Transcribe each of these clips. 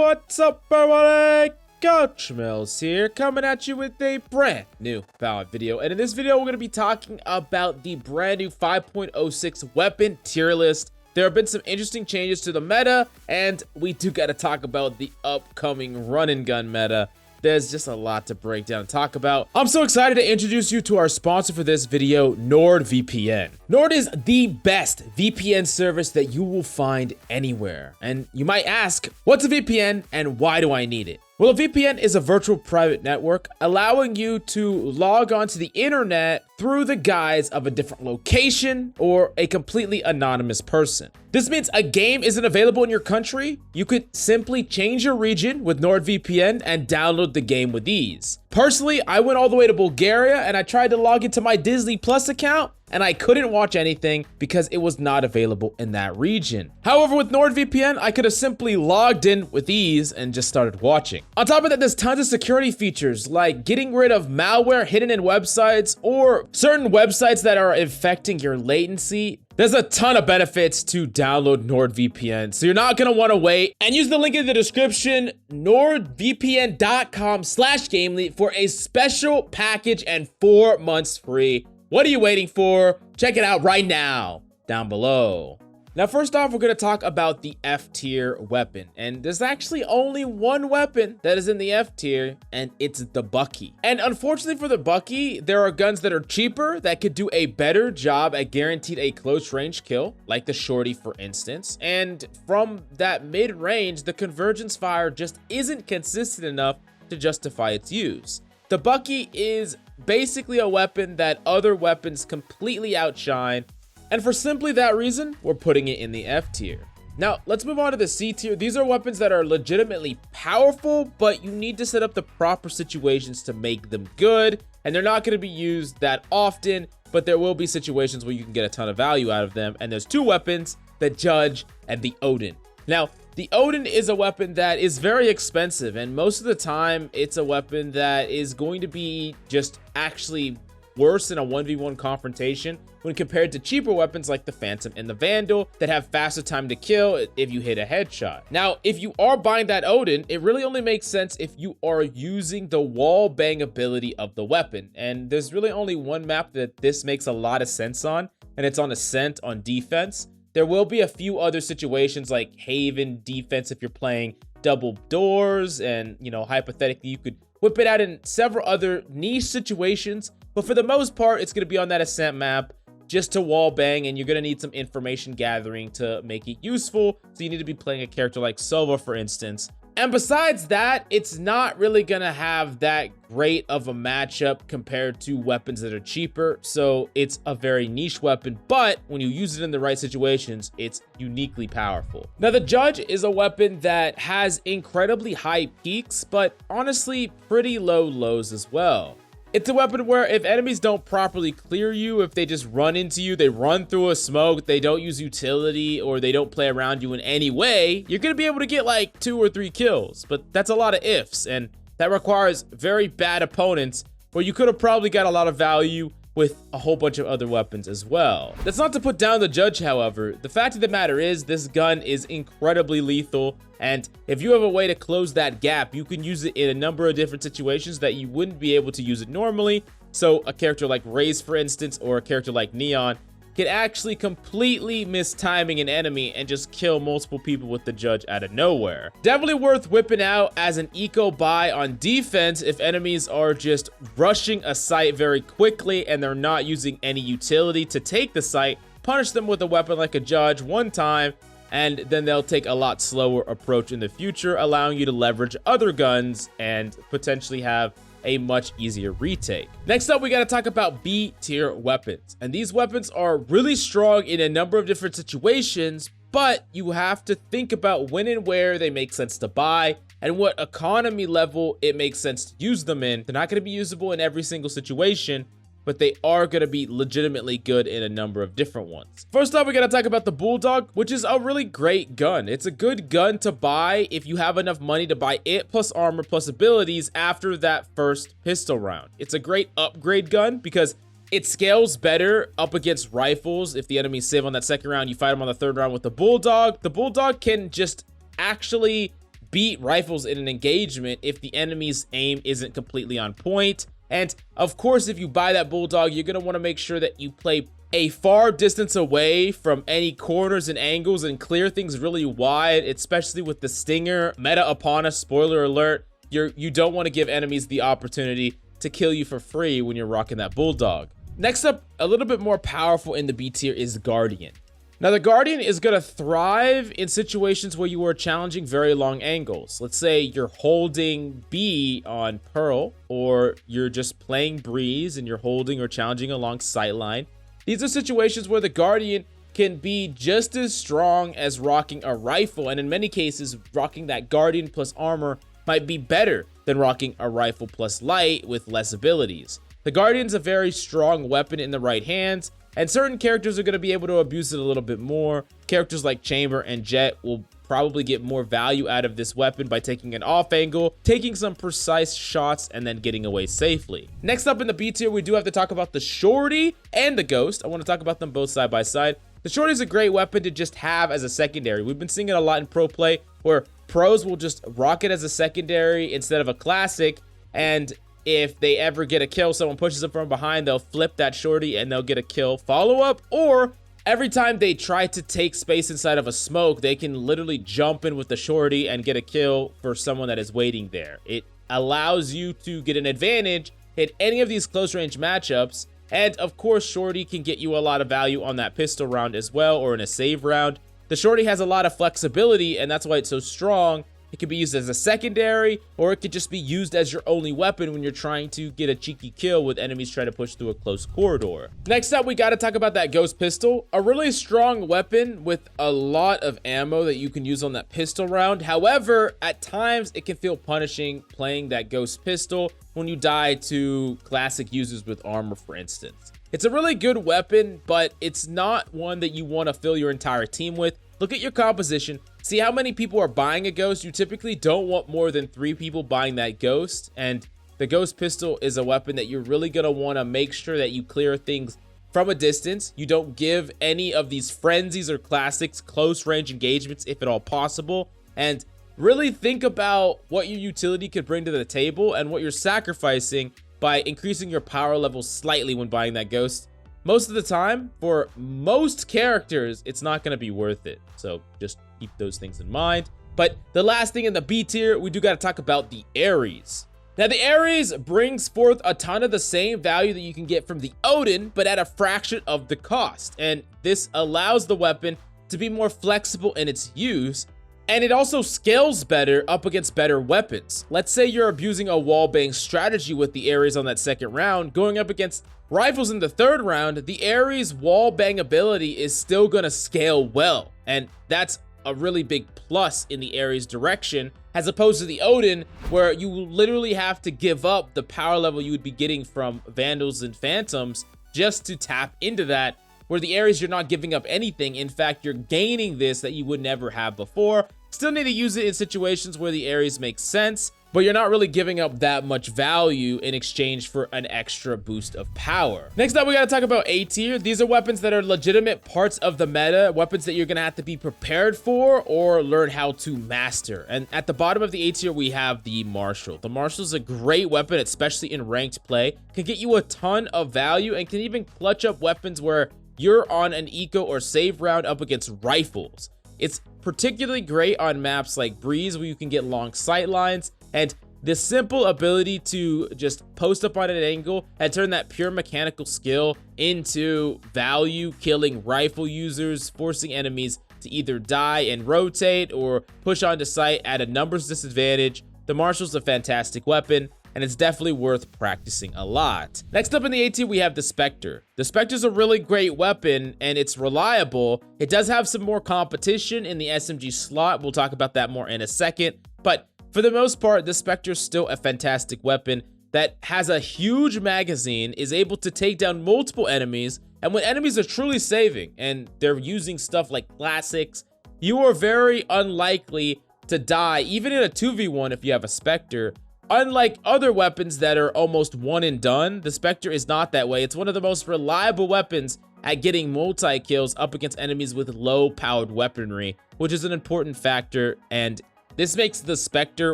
What's up, everybody? Coach Mills here, coming at you with a brand new Valorant video. And in this video, we're going to be talking about the brand new 5.06 weapon tier list. There have been some interesting changes to the meta, and we do got to talk about the upcoming run and gun meta. There's just a lot to break down and talk about. I'm so excited to introduce you to our sponsor for this video, NORDVPN. Nord is the best VPN service that you will find anywhere. And you might ask, what's a VPN and why do I need it? Well, a VPN is a virtual private network allowing you to log onto the internet through the guise of a different location or a completely anonymous person. This means a game isn't available in your country. You could simply change your region with NordVPN and download the game with ease. Personally, I went all the way to Bulgaria and I tried to log into my Disney Plus account and I couldn't watch anything because it was not available in that region. However, with NordVPN, I could have simply logged in with ease and just started watching. On top of that, there's tons of security features like getting rid of malware hidden in websites or certain websites that are affecting your latency. There's a ton of benefits to download NordVPN, so you're not gonna wanna wait. And use the link in the description, nordvpn.com/gamely for a special package and 4 months free. What are you waiting for? Check it out right now, down below. Now, first off, we're gonna talk about the F tier weapon. And there's actually only one weapon that is in the F tier, and it's the Bucky. And unfortunately for the Bucky, there are guns that are cheaper that could do a better job at guaranteed a close range kill, like the Shorty, for instance. And from that mid-range, the convergence fire just isn't consistent enough to justify its use. The Bucky is basically a weapon that other weapons completely outshine, and for simply that reason, we're putting it in the F tier. Now, let's move on to the C tier. These are weapons that are legitimately powerful, but you need to set up the proper situations to make them good, and they're not going to be used that often, but there will be situations where you can get a ton of value out of them, and there's two weapons, the Judge and the Odin. Now, the Odin is a weapon that is very expensive, and most of the time, it's a weapon that is going to be just actually worse in a 1v1 confrontation when compared to cheaper weapons like the Phantom and the Vandal that have faster time to kill if you hit a headshot. Now, if you are buying that Odin, it really only makes sense if you are using the wall bang ability of the weapon. And there's really only one map that this makes a lot of sense on, and it's on Ascent on defense. There will be a few other situations like Haven defense if you're playing double doors, and hypothetically you could whip it out in several other niche situations, but for the most part it's going to be on that Ascent map just to wall bang, and you're going to need some information gathering to make it useful, so you need to be playing a character like Sova, for instance. And besides that, it's not really going to have that great of a matchup compared to weapons that are cheaper. So it's a very niche weapon, but when you use it in the right situations, it's uniquely powerful. Now, the Judge is a weapon that has incredibly high peaks, but honestly, pretty low lows as well. It's a weapon where if enemies don't properly clear you, if they just run into you, they run through a smoke, they don't use utility, or they don't play around you in any way, you're going to be able to get like 2 or 3 kills. But that's a lot of ifs, and that requires very bad opponents where you could have probably got a lot of value with a whole bunch of other weapons as well. That's not to put down the Judge, however. The fact of the matter is this gun is incredibly lethal, and if you have a way to close that gap, you can use it in a number of different situations that you wouldn't be able to use it normally. So a character like Raze, for instance, or a character like Neon can actually completely miss timing an enemy and just kill multiple people with the Judge out of nowhere. Definitely worth whipping out as an eco buy on defense if enemies are just rushing a site very quickly and they're not using any utility to take the site. Punish them with a weapon like a Judge one time, and then they'll take a lot slower approach in the future, allowing you to leverage other guns and potentially have a much easier retake. Next up, we got to talk about B tier weapons. And these weapons are really strong in a number of different situations, but you have to think about when and where they make sense to buy and what economy level it makes sense to use them in. They're not going to be usable in every single situation, but they are going to be legitimately good in a number of different ones. First off, we got to talk about the Bulldog, which is a really great gun. It's a good gun to buy if you have enough money to buy it plus armor plus abilities after that first pistol round. It's a great upgrade gun because it scales better up against rifles. If the enemies save on that second round, you fight them on the third round with the Bulldog. The Bulldog can just actually beat rifles in an engagement if the enemy's aim isn't completely on point. And of course, if you buy that Bulldog, you're going to want to make sure that you play a far distance away from any corners and angles and clear things really wide, especially with the Stinger meta upon us. Spoiler alert, you don't want to give enemies the opportunity to kill you for free when you're rocking that Bulldog. Next up, a little bit more powerful in the B tier is Guardian. Now, the Guardian is going to thrive in situations where you are challenging very long angles. Let's say you're holding B on Pearl, or you're just playing Breeze and you're holding or challenging along sightline. These are situations where the Guardian can be just as strong as rocking a rifle, and in many cases, rocking that Guardian plus armor might be better than rocking a rifle plus light with less abilities. The Guardian's a very strong weapon in the right hands, and certain characters are going to be able to abuse it a little bit more. Characters like Chamber and Jet will probably get more value out of this weapon by taking an off angle, taking some precise shots, and then getting away safely. Next up in the B tier, we do have to talk about the Shorty and the Ghost. I want to talk about them both side by side. The Shorty is a great weapon to just have as a secondary. We've been seeing it a lot in pro play, where pros will just rock it as a secondary instead of a classic, and if they ever get a kill, someone pushes them from behind, they'll flip that Shorty and they'll get a kill follow-up, or every time they try to take space inside of a smoke, they can literally jump in with the Shorty and get a kill for someone that is waiting there. It allows you to get an advantage in any of these close range matchups, and of course, Shorty can get you a lot of value on that pistol round as well, or in a save round. The Shorty has a lot of flexibility, and that's why it's so strong. It can be used as a secondary, or it could just be used as your only weapon when you're trying to get a cheeky kill with enemies trying to push through a close corridor. Next up, we got to talk about that Ghost Pistol, a really strong weapon with a lot of ammo that you can use on that pistol round. However, at times it can feel punishing playing that Ghost Pistol when you die to classic users with armor, for instance. It's a really good weapon, but it's not one that you want to fill your entire team with. Look at your composition. See how many people are buying a Ghost. You typically don't want more than 3 people buying that Ghost. And the Ghost Pistol is a weapon that you're really going to want to make sure that you clear things from a distance. You don't give any of these frenzies or classics close range engagements if at all possible. And really think about what your utility could bring to the table and what you're sacrificing by increasing your power level slightly when buying that Ghost. Most of the time, for most characters, it's not going to be worth it. So just keep those things in mind. But the last thing in the B tier, we do got to talk about the Ares. Now, the Ares brings forth a ton of the same value that you can get from the Odin, but at a fraction of the cost. And this allows the weapon to be more flexible in its use, and it also scales better up against better weapons. Let's say you're abusing a wallbang strategy with the Ares on that second round, going up against rifles in the third round. The Ares wallbang ability is still gonna scale well, and that's a really big plus in the Ares direction, as opposed to the Odin, where you literally have to give up the power level you would be getting from Vandals and Phantoms just to tap into that, where the Ares, you're not giving up anything. In fact, you're gaining this that you would never have before. Still need to use it in situations where the Ares makes sense, but you're not really giving up that much value in exchange for an extra boost of power. Next up, we got to talk about A tier. These are weapons that are legitimate parts of the meta, weapons that you're going to have to be prepared for or learn how to master. And at the bottom of the A tier, we have the Marshal. The Marshal is a great weapon, especially in ranked play. Can get you a ton of value and can even clutch up weapons where you're on an eco or save round up against rifles. It's particularly great on maps like Breeze, where you can get long sight lines, and the simple ability to just post up on an angle and turn that pure mechanical skill into value, killing rifle users, forcing enemies to either die and rotate or push onto sight at a numbers disadvantage. The Marshal's a fantastic weapon, and it's definitely worth practicing a lot. Next up in the A tier, we have the Spectre. The Spectre's a really great weapon, and it's reliable. It does have some more competition in the SMG slot. We'll talk about that more in a second, but for the most part, the Spectre is still a fantastic weapon that has a huge magazine, is able to take down multiple enemies, and when enemies are truly saving and they're using stuff like classics, you are very unlikely to die, even in a 2v1 if you have a Spectre. Unlike other weapons that are almost one and done, the Spectre is not that way. It's one of the most reliable weapons at getting multi-kills up against enemies with low-powered weaponry, which is an important factor, and This makes the Spectre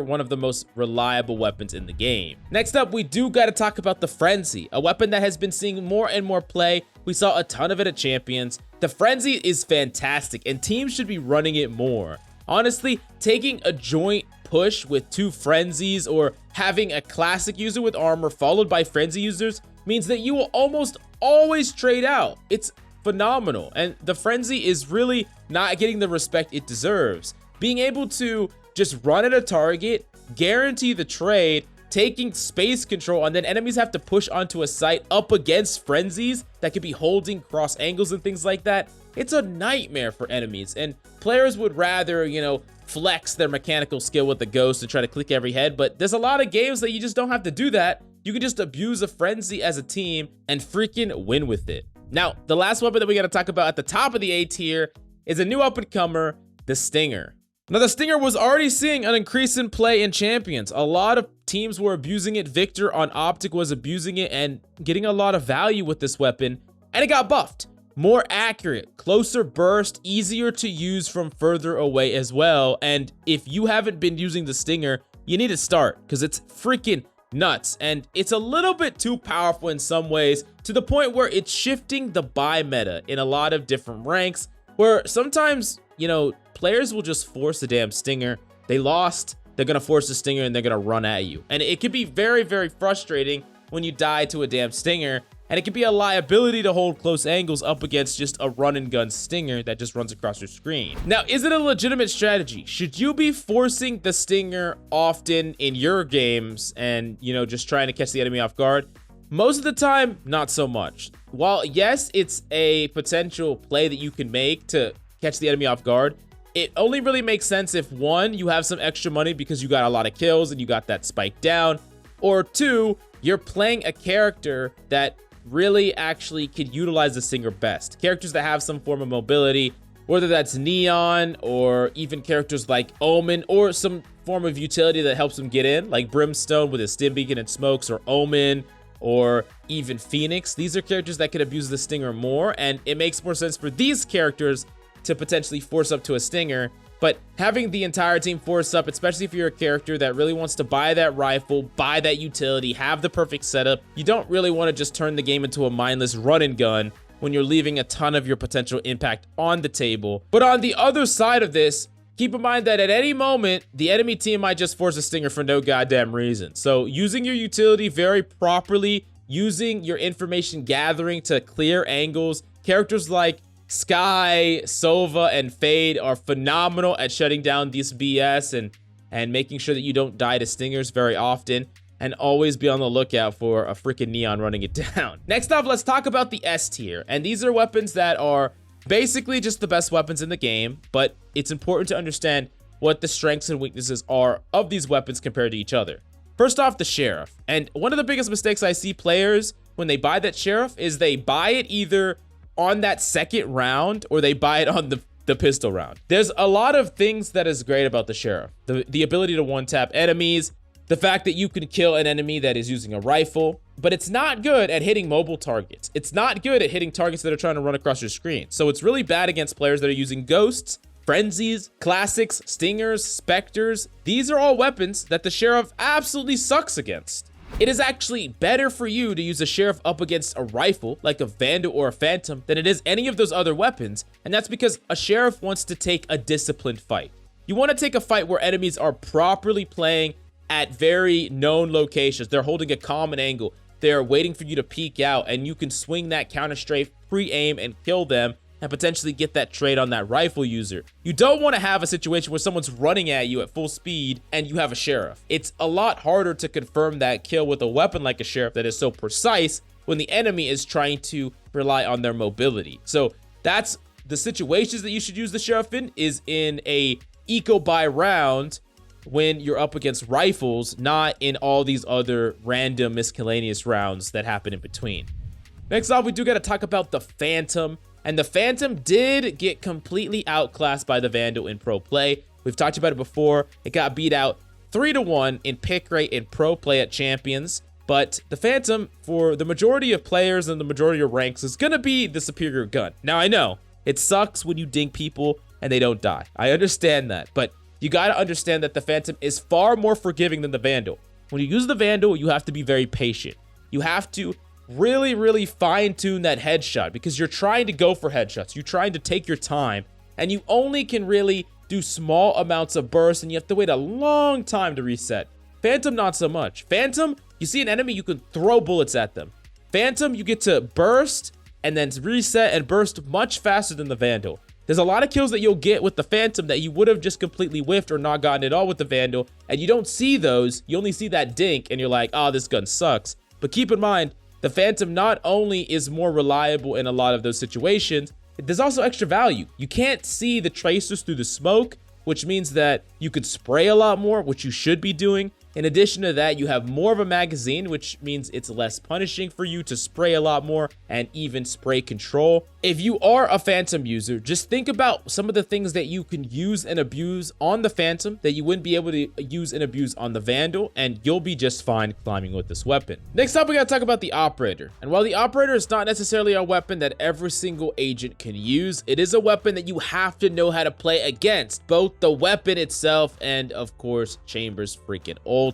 one of the most reliable weapons in the game. Next up, we do gotta talk about the Frenzy, a weapon that has been seeing more and more play. We saw a ton of it at Champions. The Frenzy is fantastic, and teams should be running it more. Honestly, taking a joint push with 2 Frenzies or having a classic user with armor followed by Frenzy users means that you will almost always trade out. It's phenomenal, and the Frenzy is really not getting the respect it deserves. Being able to just run at a target, guarantee the trade, taking space control, and then enemies have to push onto a site up against Frenzies that could be holding cross angles and things like that. It's a nightmare for enemies, and players would rather, flex their mechanical skill with the Ghost and try to click every head, but there's a lot of games that you just don't have to do that. You can just abuse a Frenzy as a team and freaking win with it. Now, the last weapon that we gotta talk about at the top of the A tier is a new up-and-comer, the Stinger. Now, the Stinger was already seeing an increase in play in Champions. A lot of teams were abusing it. Victor on Optic was abusing it and getting a lot of value with this weapon, and it got buffed. More accurate, closer burst, easier to use from further away as well. And if you haven't been using the Stinger, you need to start, because it's freaking nuts. And it's a little bit too powerful in some ways, to the point where it's shifting the buy meta in a lot of different ranks, where sometimes, players will just force the damn Stinger. They lost, they're gonna force the Stinger and they're gonna run at you. And it can be very, very frustrating when you die to a damn Stinger. And it can be a liability to hold close angles up against just a run and gun Stinger that just runs across your screen. Now, is it a legitimate strategy? Should you be forcing the Stinger often in your games and, just trying to catch the enemy off guard? Most of the time, not so much. While yes, it's a potential play that you can make to catch the enemy off guard, it only really makes sense if 1, you have some extra money because you got a lot of kills and you got that spike down, or 2, you're playing a character that really actually could utilize the Stinger best. Characters that have some form of mobility, whether that's Neon or even characters like Omen, or some form of utility that helps them get in, like Brimstone with his Stim Beacon and Smokes, or Omen, or even Phoenix. These are characters that could abuse the Stinger more, and it makes more sense for these characters to potentially force up to a Stinger. But having the entire team force up, especially if you're a character that really wants to buy that rifle, buy that utility, have the perfect setup, you don't really want to just turn the game into a mindless run and gun when you're leaving a ton of your potential impact on the table. But on the other side of this, keep in mind that at any moment, the enemy team might just force a Stinger for no goddamn reason. So using your utility very properly, using your information gathering to clear angles, characters like Sky, Sova, and Fade are phenomenal at shutting down this BS and making sure that you don't die to Stingers very often, and always be on the lookout for a freaking Neon running it down. Next up, let's talk about the S tier, and these are weapons that are basically just the best weapons in the game, but it's important to understand what the strengths and weaknesses are of these weapons compared to each other. First off, the Sheriff, and one of the biggest mistakes I see players when they buy that Sheriff is they buy it either on that second round or they buy it on the pistol round. There's a lot of things that is great about the Sheriff. The ability to one-tap enemies, the fact that you can kill an enemy that is using a rifle, but it's not good at hitting mobile targets. It's not good at hitting targets that are trying to run across your screen. So it's really bad against players that are using Ghosts, Frenzies, Classics, Stingers, Spectres. These are all weapons that the Sheriff absolutely sucks against. It is actually better for you to use a Sheriff up against a rifle, like a Vandal or a Phantom, than it is any of those other weapons, and that's because a Sheriff wants to take a disciplined fight. You want to take a fight where enemies are properly playing at very known locations. They're holding a common angle. They're waiting for you to peek out, and you can swing that counter strafe, pre-aim, and kill them, and potentially get that trade on that rifle user. You don't want to have a situation where someone's running at you at full speed and you have a Sheriff. It's a lot harder to confirm that kill with a weapon like a Sheriff that is so precise when the enemy is trying to rely on their mobility. So that's the situations that you should use the Sheriff in, is in a eco buy round when you're up against rifles, not in all these other random miscellaneous rounds that happen in between. Next off, we do got to talk about the Phantom. And the Phantom did get completely outclassed by the Vandal in pro play. We've talked about it before. It got beat out 3-1 in pick rate in pro play at Champions. But the Phantom, for the majority of players and the majority of ranks, is going to be the superior gun. Now, I know it sucks when you dink people and they don't die. I understand that. But you got to understand that the Phantom is far more forgiving than the Vandal. When you use the Vandal, you have to be very patient. You have to really fine-tune that headshot because you're trying to go for headshots. You're trying to take your time, and you only can really do small amounts of bursts, and you have to wait a long time to reset. Phantom, not so much. Phantom, you see an enemy, you can throw bullets at them. Phantom, you get to burst and then reset and burst much faster than the Vandal. There's a lot of kills that you'll get with the Phantom that you would have just completely whiffed or not gotten at all with the Vandal, and you don't see those. You only see that dink, and you're like, oh, this gun sucks. But keep in mind, the Phantom not only is more reliable in a lot of those situations, there's also extra value. You can't see the tracers through the smoke, which means that you could spray a lot more, which you should be doing. In addition to that, you have more of a magazine, which means it's less punishing for you to spray a lot more and even spray control. If you are a Phantom user, just think about some of the things that you can use and abuse on the Phantom that you wouldn't be able to use and abuse on the Vandal, and you'll be just fine climbing with this weapon. Next up, we gotta talk about the Operator. And while the Operator is not necessarily a weapon that every single agent can use, it is a weapon that you have to know how to play against, both the weapon itself and, of course, Chambers' freaking ult.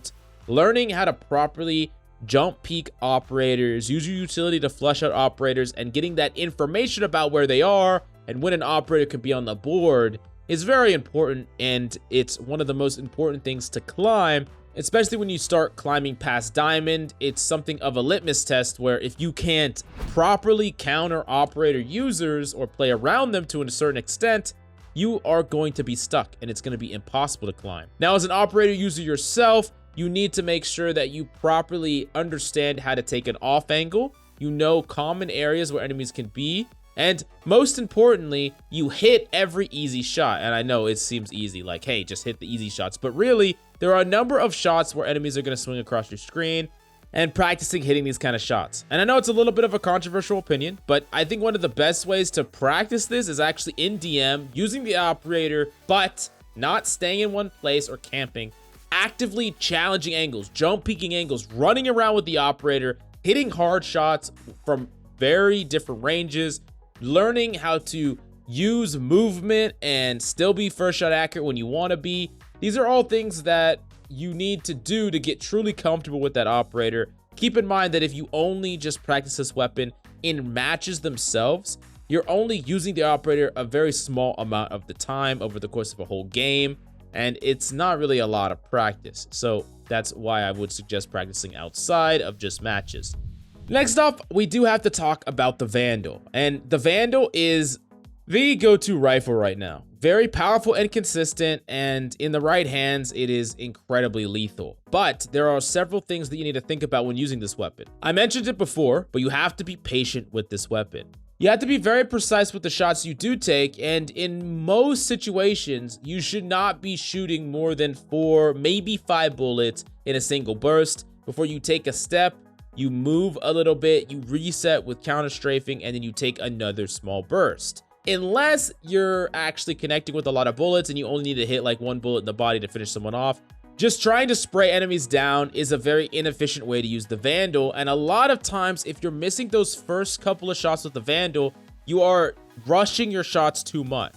Learning how to properly jump peek operators, use your utility to flush out operators, and getting that information about where they are and when an operator could be on the board is very important, and it's one of the most important things to climb, especially when you start climbing past Diamond. It's something of a litmus test where if you can't properly counter operator users or play around them to a certain extent, you are going to be stuck and it's going to be impossible to climb. Now, as an operator user yourself, you need to make sure that you properly understand how to take an off angle. You know common areas where enemies can be. And most importantly, you hit every easy shot. And I know it seems easy, like, hey, just hit the easy shots. But really, there are a number of shots where enemies are going to swing across your screen, and practicing hitting these kind of shots. And I know it's a little bit of a controversial opinion, but I think one of the best ways to practice this is actually in DM, using the operator, but not staying in one place or camping. Actively challenging angles, jump peeking angles, running around with the operator, hitting hard shots from very different ranges, learning how to use movement and still be first shot accurate when you want to be. These are all things that you need to do to get truly comfortable with that operator. Keep in mind that if you only just practice this weapon in matches themselves, you're only using the operator a very small amount of the time over the course of a whole game, and it's not really a lot of practice. So that's why I would suggest practicing outside of just matches. Next up, we do have to talk about the Vandal. And the Vandal is the go-to rifle right now. Very powerful and consistent, and in the right hands, it is incredibly lethal. But there are several things that you need to think about when using this weapon. I mentioned it before, but you have to be patient with this weapon. You have to be very precise with the shots you do take, and in most situations, you should not be shooting more than 4, maybe 5 bullets in a single burst. Before you take a step, you move a little bit, you reset with counter strafing, and then you take another small burst. Unless you're actually connecting with a lot of bullets and you only need to hit like 1 bullet in the body to finish someone off, just trying to spray enemies down is a very inefficient way to use the Vandal. And a lot of times, if you're missing those first couple of shots with the Vandal, you are rushing your shots too much.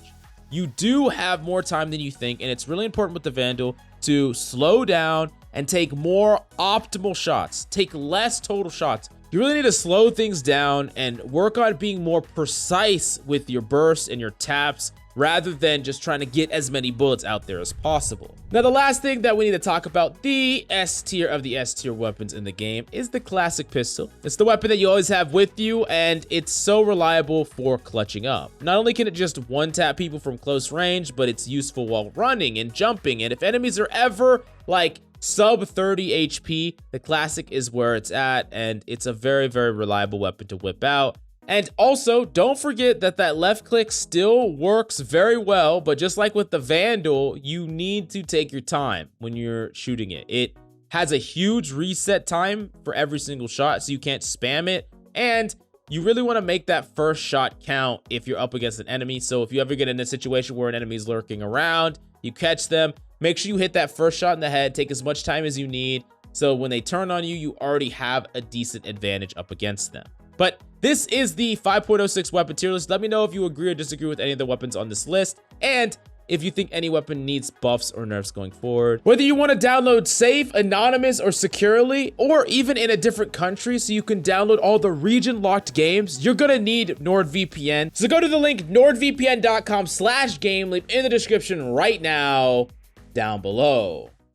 You do have more time than you think, and it's really important with the Vandal to slow down and take more optimal shots. Take less total shots. You really need to slow things down and work on being more precise with your bursts and your taps rather than just trying to get as many bullets out there as possible. Now, the last thing that we need to talk about, the S tier of the S tier weapons in the game, is the classic pistol. It's the weapon that you always have with you, and it's so reliable for clutching up. Not only can it just one-tap people from close range, but it's useful while running and jumping, and if enemies are ever like sub 30 HP, the classic is where it's at, and it's a very, very reliable weapon to whip out. And also, don't forget that that left click still works very well, but just like with the Vandal, you need to take your time when you're shooting it. It has a huge reset time for every single shot, so you can't spam it, and you really want to make that first shot count if you're up against an enemy. So if you ever get in a situation where an enemy's lurking around, you catch them, make sure you hit that first shot in the head, take as much time as you need, so when they turn on you, you already have a decent advantage up against them. But this is the 5.06 weapon tier list. Let me know if you agree or disagree with any of the weapons on this list. And if you think any weapon needs buffs or nerfs going forward. Whether you want to download safe, anonymous, or securely, or even in a different country so you can download all the region-locked games, you're gonna need NORDVPN. So go to the link nordvpn.com/gameleap in the description right now, down below.